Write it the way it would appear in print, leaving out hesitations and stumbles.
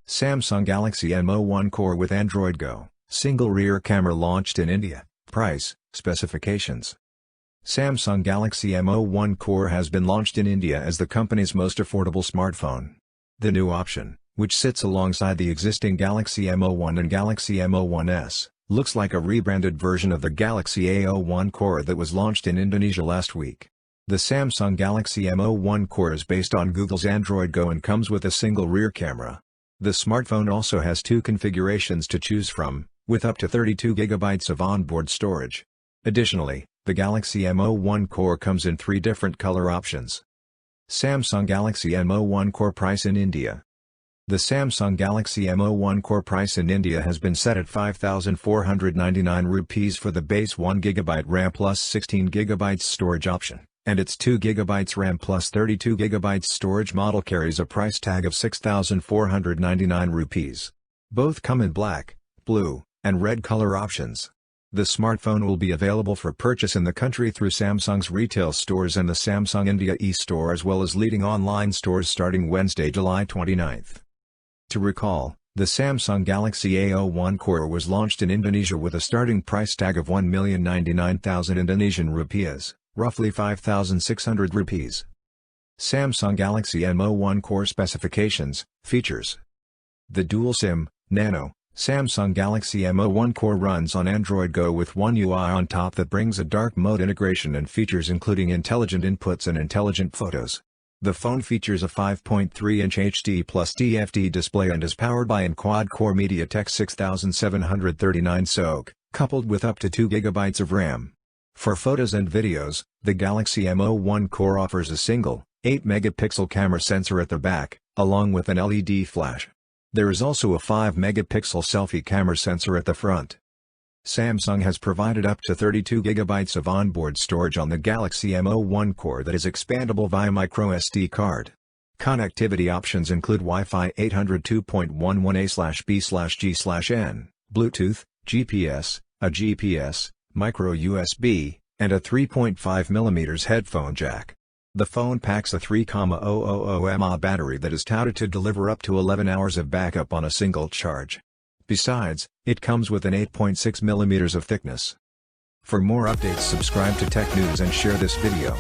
Samsung Galaxy M01 Core with Android Go, single rear camera launched in India. Price, specifications. Samsung Galaxy M01 Core has been launched in India as the company's most affordable smartphone. The new option, which sits alongside the existing Galaxy M01 and Galaxy M01s, looks like a rebranded version of the Galaxy A01 Core that was launched in Indonesia last week. The Samsung Galaxy M01 Core is based on Google's Android Go and comes with a single rear camera. The smartphone also has two configurations to choose from, with up to 32 GB of onboard storage. Additionally, the Galaxy M01 Core comes in 3 different color options. Samsung Galaxy M01 Core price in India. The Samsung Galaxy M01 Core price in India has been set at 5,499 rupees for the base 1GB RAM plus 16GB storage option, and its 2GB RAM plus 32GB storage model carries a price tag of 6,499 rupees. Both come in black, blue, and red color options. The smartphone will be available for purchase in the country through Samsung's retail stores and the Samsung India e-store as well as leading online stores starting Wednesday, July 29. To recall, the Samsung Galaxy A01 Core was launched in Indonesia with a starting price tag of 1,099,000 Indonesian rupiahs, roughly 5,600 rupees. Samsung Galaxy M01 Core specifications, features. The dual SIM, Nano, Samsung Galaxy M01 Core runs on Android Go with One UI on top that brings a dark mode integration and features including intelligent inputs and intelligent photos. The phone features a 5.3-inch HD plus TFT display and is powered by an quad-core MediaTek 6739 SoC, coupled with up to 2 GB of RAM. For photos and videos, the Galaxy M01 Core offers a single, 8-megapixel camera sensor at the back, along with an LED flash. There is also a 5-megapixel selfie camera sensor at the front. Samsung has provided up to 32 GB of onboard storage on the Galaxy M01 Core that is expandable via microSD card. Connectivity options include Wi-Fi 802.11a/b/g/n, Bluetooth, GPS, a GPS, micro USB, and a 3.5mm headphone jack. The phone packs a 3,000 mAh battery that is touted to deliver up to 11 hours of backup on a single charge. Besides, it comes with an 8.6mm of thickness. For more updates, subscribe to Tech News and share this video.